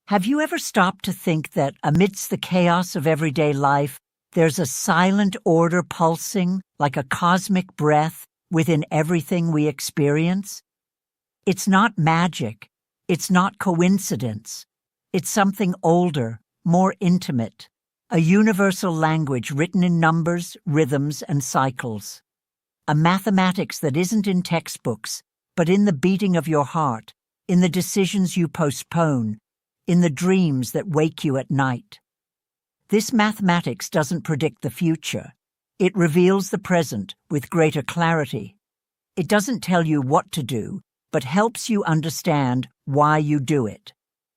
Have you ever stopped to think that amidst the chaos of everyday life, there's a silent order pulsing like a cosmic breath within everything we experience? It's not magic. It's not coincidence. It's something older, more intimate, a universal language written in numbers, rhythms, and cycles. A mathematics that isn't in textbooks, but in the beating of your heart, in the decisions you postpone, in the dreams that wake you at night. This mathematics doesn't predict the future. It reveals the present with greater clarity. It doesn't tell you what to do, but helps you understand why you do it.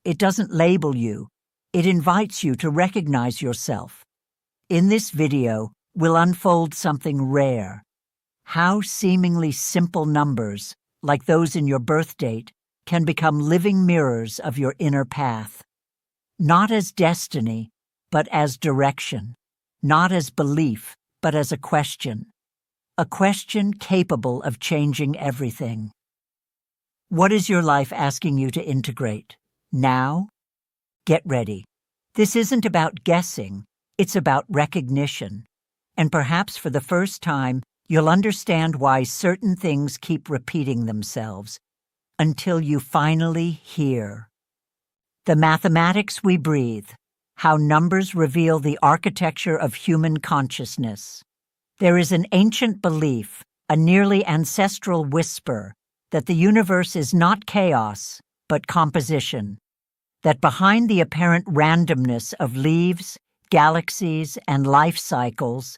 It doesn't label you. It invites you to recognize yourself. In this video, we'll unfold something rare. How seemingly simple numbers, like those in your birth date, can become living mirrors of your inner path. Not as destiny, but as direction. Not as belief, but as a question. A question capable of changing everything. What is your life asking you to integrate? Now? Get ready. This isn't about guessing, it's about recognition. And perhaps for the first time, you'll understand why certain things keep repeating themselves, until you finally hear. The mathematics we breathe, how numbers reveal the architecture of human consciousness. There is an ancient belief, a nearly ancestral whisper, that the universe is not chaos, but composition. That behind the apparent randomness of leaves, galaxies, and life cycles,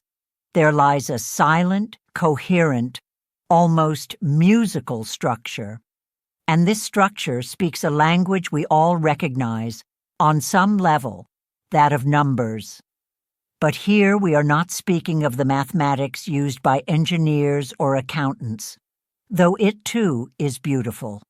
there lies a silent, coherent, almost musical structure. And this structure speaks a language we all recognize, on some level, that of numbers. But here we are not speaking of the mathematics used by engineers or accountants, though it too is beautiful.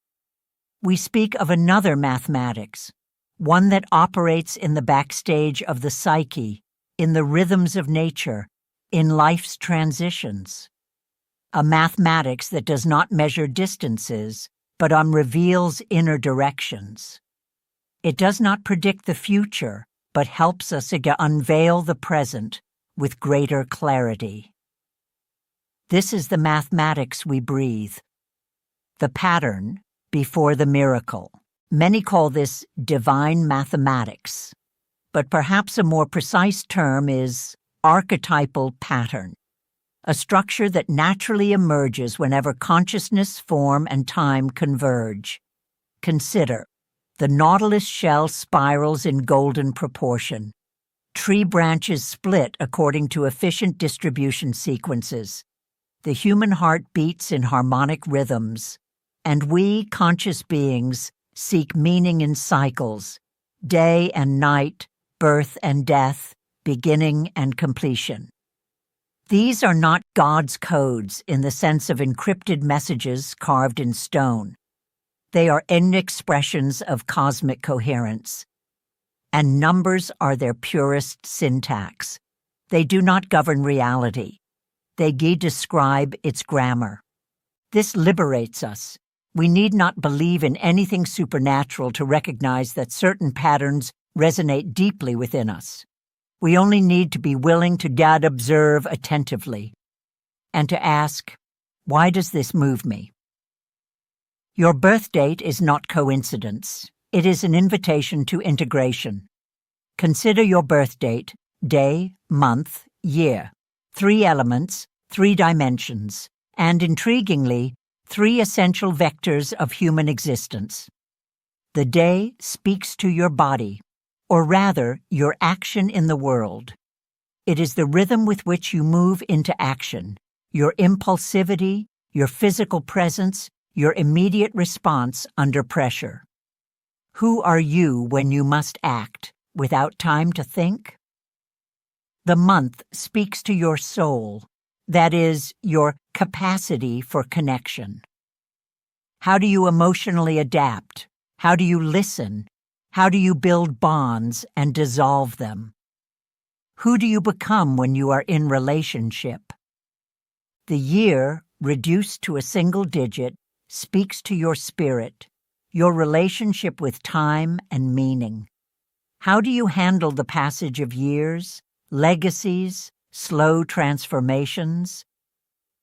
We speak of another mathematics, one that operates in the backstage of the psyche, in the rhythms of nature, in life's transitions. A mathematics that does not measure distances, but reveals inner directions. It does not predict the future, but helps us to unveil the present with greater clarity. This is the mathematics we breathe. The pattern before the miracle. Many call this divine mathematics, but perhaps a more precise term is archetypal pattern. A structure that naturally emerges whenever consciousness, form, and time converge. Consider, the nautilus shell spirals in golden proportion. Tree branches split according to efficient distribution sequences. The human heart beats in harmonic rhythms. And we, conscious beings, seek meaning in cycles, day and night, birth and death, beginning and completion. These are not God's codes in the sense of encrypted messages carved in stone. They are end expressions of cosmic coherence. And numbers are their purest syntax. They do not govern reality. They describe its grammar. This liberates us. We need not believe in anything supernatural to recognize that certain patterns resonate deeply within us. We only need to be willing to observe attentively and to ask, why does this move me? Your birth date is not coincidence. It is an invitation to integration. Consider your birth date, day, month, year. 3 elements, 3 dimensions, and intriguingly, 3 essential vectors of human existence. The day speaks to your body, or rather, your action in the world. It is the rhythm with which you move into action, your impulsivity, your physical presence, your immediate response under pressure. Who are you when you must act, without time to think? The month speaks to your soul, that is, your capacity for connection. How do you emotionally adapt? How do you listen? How do you build bonds and dissolve them? Who do you become when you are in relationship? The year, reduced to a single digit, speaks to your spirit, your relationship with time and meaning. How do you handle the passage of years, legacies, slow transformations?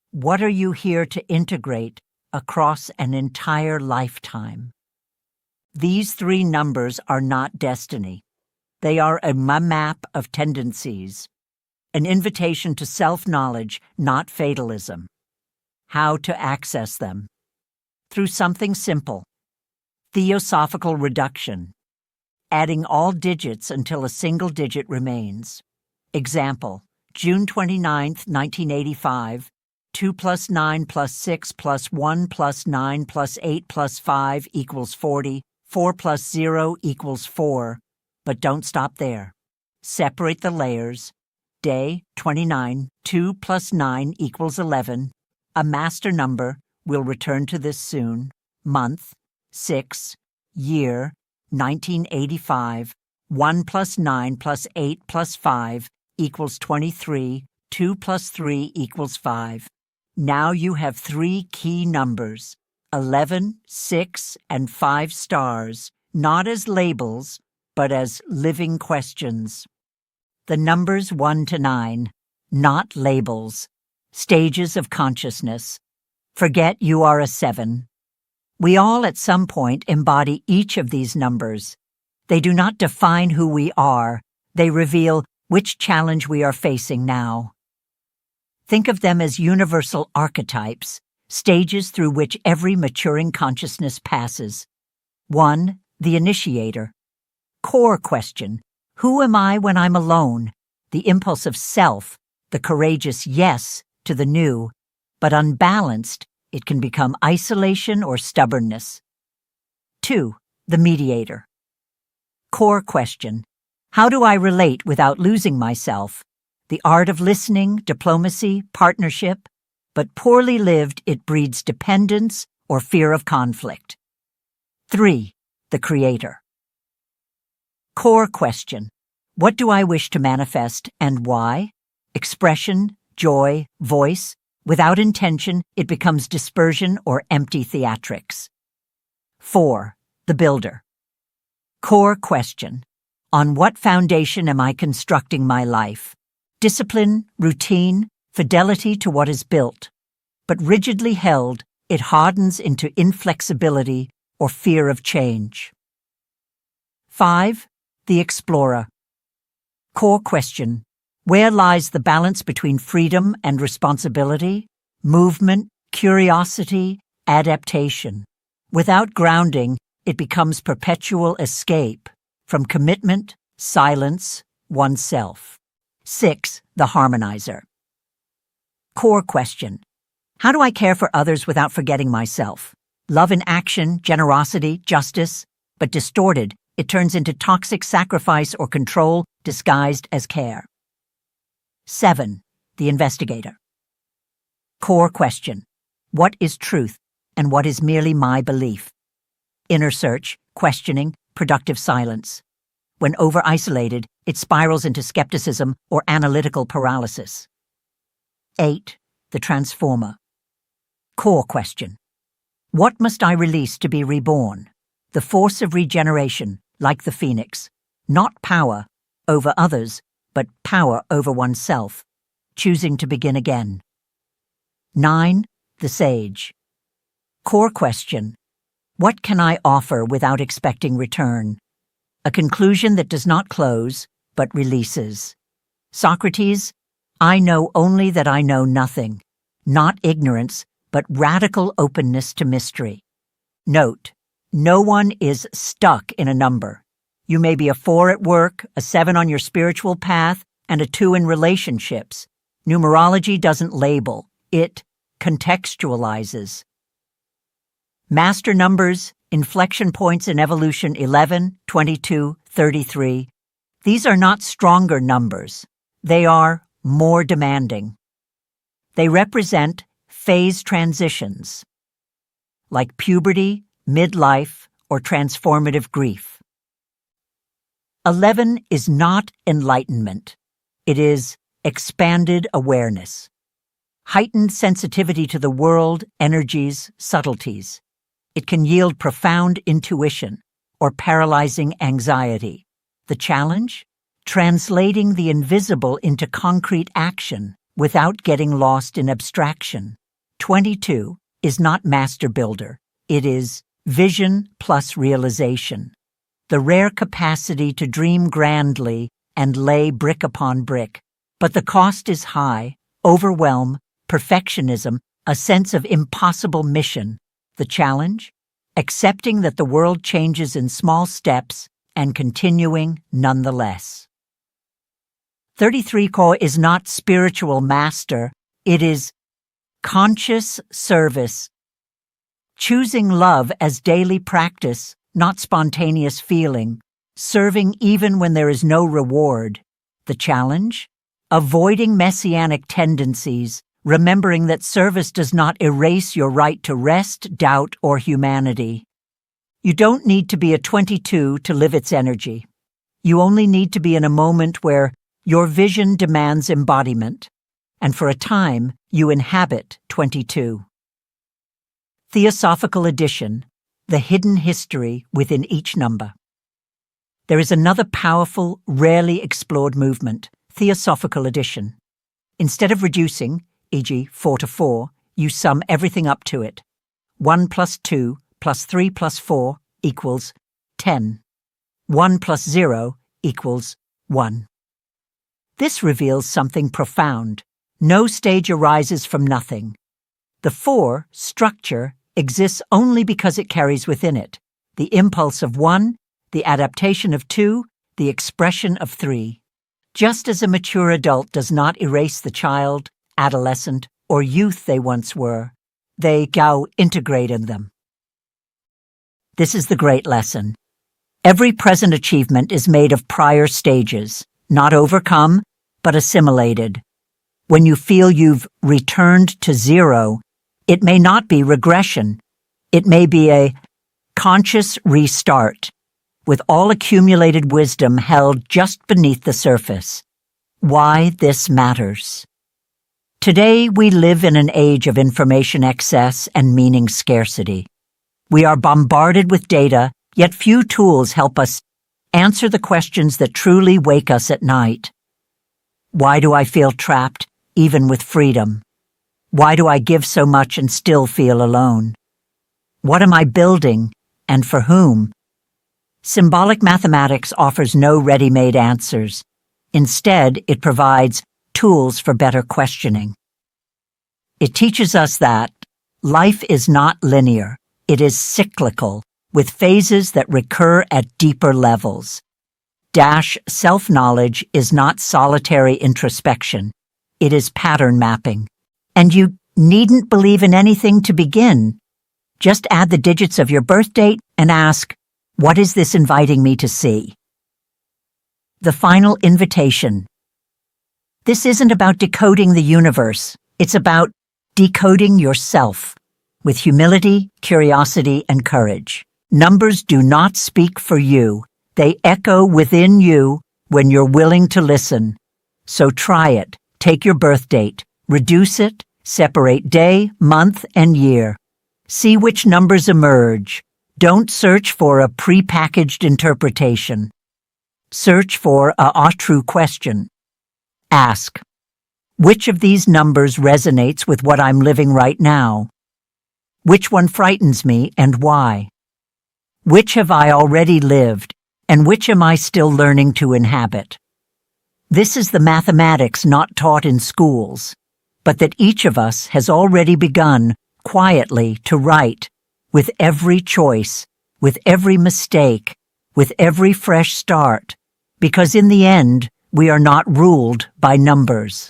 What are you here to integrate across an entire lifetime? These three numbers are not destiny. They are a map of tendencies, an invitation to self-knowledge, not fatalism. How to access them? Through something simple: theosophical reduction, adding all digits until a single digit remains. Example, June 29, 1985, 2 plus 9 plus 6 plus 1 plus 9 plus 8 plus 5 equals 40, 4 plus 0 equals 4. But don't stop there. Separate the layers. Day, 29, 2 plus 9 equals 11. A master number, we'll return to this soon. Month, 6. Year, 1985. 1 plus 9 plus 8 plus 5 equals 23. 2 plus 3 equals 5. Now you have three key numbers, 11, 6, and 5 stars, not as labels, but as living questions. The numbers 1 to 9, not labels, stages of consciousness. Forget you are a 7. We all at some point embody each of these numbers. They do not define who we are. They reveal which challenge we are facing now. Think of them as universal archetypes, stages through which every maturing consciousness passes. 1. The initiator. Core question: who am I when I'm alone? The impulse of self, the courageous yes to the new, but unbalanced, it can become isolation or stubbornness. 2. The mediator. Core question: how do I relate without losing myself? The art of listening, diplomacy, partnership, but poorly lived, it breeds dependence or fear of conflict. 3. The creator. Core question: what do I wish to manifest and why? Expression, joy, voice. Without intention, it becomes dispersion or empty theatrics. 4. The builder. Core question: on what foundation am I constructing my life? Discipline, routine, fidelity to what is built. But rigidly held, it hardens into inflexibility or fear of change. 5. The explorer. Core question: where lies the balance between freedom and responsibility, movement, curiosity, adaptation? Without grounding, it becomes perpetual escape from commitment, silence, oneself. 6. The harmonizer. Core question: how do I care for others without forgetting myself? Love in action, generosity, justice, but distorted, it turns into toxic sacrifice or control disguised as care. 7. The investigator. Core question: what is truth and what is merely my belief? Inner search, questioning, productive silence. When over-isolated, it spirals into skepticism or analytical paralysis. 8. The transformer. Core question: what must I release to be reborn? The force of regeneration, like the phoenix. Not power over others, but power over oneself, choosing to begin again. 9. The sage. Core question: what can I offer without expecting return? A conclusion that does not close, but releases. Socrates: I know only that I know nothing, not ignorance, but radical openness to mystery. Note: no one is stuck in a number. You may be a 4 at work, a 7 on your spiritual path, and a 2 in relationships. Numerology doesn't label, it contextualizes. Master numbers, inflection points in evolution 11, 22, 33. These are not stronger numbers. They are more demanding. They represent phase transitions, like puberty, midlife, or transformative grief. 11 is not enlightenment. It is expanded awareness, heightened sensitivity to the world, energies, subtleties. It can yield profound intuition or paralyzing anxiety. The challenge? Translating the invisible into concrete action without getting lost in abstraction. 22 is not master builder. It is vision plus realization. The rare capacity to dream grandly and lay brick upon brick. But the cost is high: overwhelm, perfectionism, a sense of impossible mission. The challenge? Accepting that the world changes in small steps and continuing nonetheless. 33 Ko is not spiritual master, it is conscious service. Choosing love as daily practice, not spontaneous feeling. Serving even when there is no reward. The challenge? Avoiding messianic tendencies, remembering that service does not erase your right to rest, doubt, or humanity. You don't need to be a 22 to live its energy. You only need to be in a moment where your vision demands embodiment, and for a time you inhabit 22. Theosophical Edition, the hidden history within each number. There is another powerful, rarely explored movement, Theosophical Addition. Instead of reducing, e.g. 4 to 4, you sum everything up to it. 1 plus 2 plus 3 plus 4 equals 10. 1 plus 0 equals 1. This reveals something profound. No stage arises from nothing. The 4 structure exists only because it carries within it the impulse of 1, the adaptation of 2, the expression of 3. Just as a mature adult does not erase the child, adolescent, or youth they once were, they integrate in them. This is the great lesson. Every present achievement is made of prior stages, not overcome, but assimilated. When you feel you've returned to 0, it may not be regression. It may be a conscious restart, with all accumulated wisdom held just beneath the surface. Why this matters. Today, we live in an age of information excess and meaning scarcity. We are bombarded with data, yet few tools help us answer the questions that truly wake us at night. Why do I feel trapped, even with freedom? Why do I give so much and still feel alone? What am I building, and for whom? Symbolic mathematics offers no ready-made answers. Instead, it provides tools for better questioning. It teaches us that life is not linear. It is cyclical, with phases that recur at deeper levels. Self-knowledge is not solitary introspection. It is pattern mapping. And you needn't believe in anything to begin. Just add the digits of your birth date and ask, what is this inviting me to see? The final invitation. This isn't about decoding the universe. It's about decoding yourself with humility, curiosity, and courage. Numbers do not speak for you. They echo within you when you're willing to listen. So try it. Take your birth date. Reduce it. Separate day, month, and year. See which numbers emerge. Don't search for a prepackaged interpretation. Search for a true question. Ask, which of these numbers resonates with what I'm living right now? Which one frightens me and why? Which have I already lived, and which am I still learning to inhabit? This is the mathematics not taught in schools, but that each of us has already begun quietly to write, with every choice, with every mistake, with every fresh start, because in the end, we are not ruled by numbers.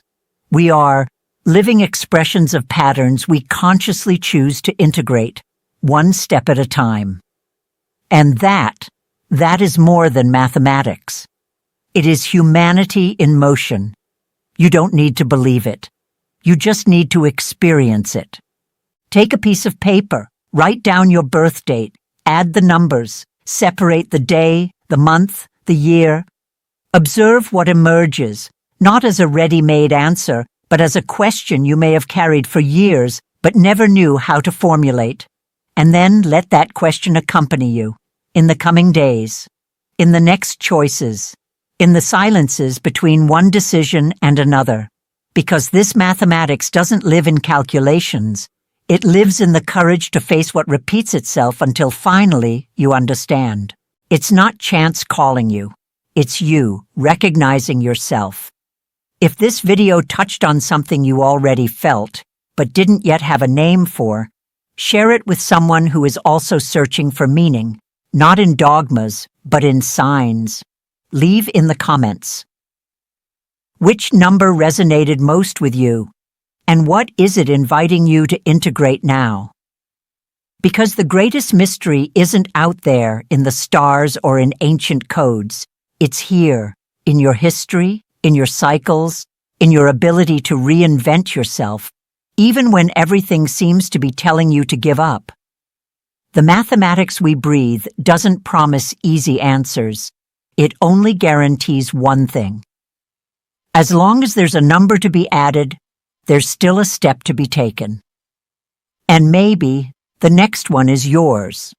We are living expressions of patterns we consciously choose to integrate, one step at a time. And that is more than mathematics. It is humanity in motion. You don't need to believe it. You just need to experience it. Take a piece of paper, write down your birth date, add the numbers, separate the day, the month, the year. Observe what emerges, not as a ready-made answer, but as a question you may have carried for years but never knew how to formulate. And then let that question accompany you in the coming days, in the next choices, in the silences between one decision and another. Because this mathematics doesn't live in calculations. It lives in the courage to face what repeats itself until finally you understand. It's not chance calling you. It's you recognizing yourself. If this video touched on something you already felt, but didn't yet have a name for, share it with someone who is also searching for meaning, not in dogmas, but in signs. Leave in the comments. Which number resonated most with you? And what is it inviting you to integrate now? Because the greatest mystery isn't out there in the stars or in ancient codes. It's here, in your history, in your cycles, in your ability to reinvent yourself, even when everything seems to be telling you to give up. The mathematics we breathe doesn't promise easy answers. It only guarantees one thing. As long as there's a number to be added, there's still a step to be taken. And maybe the next one is yours.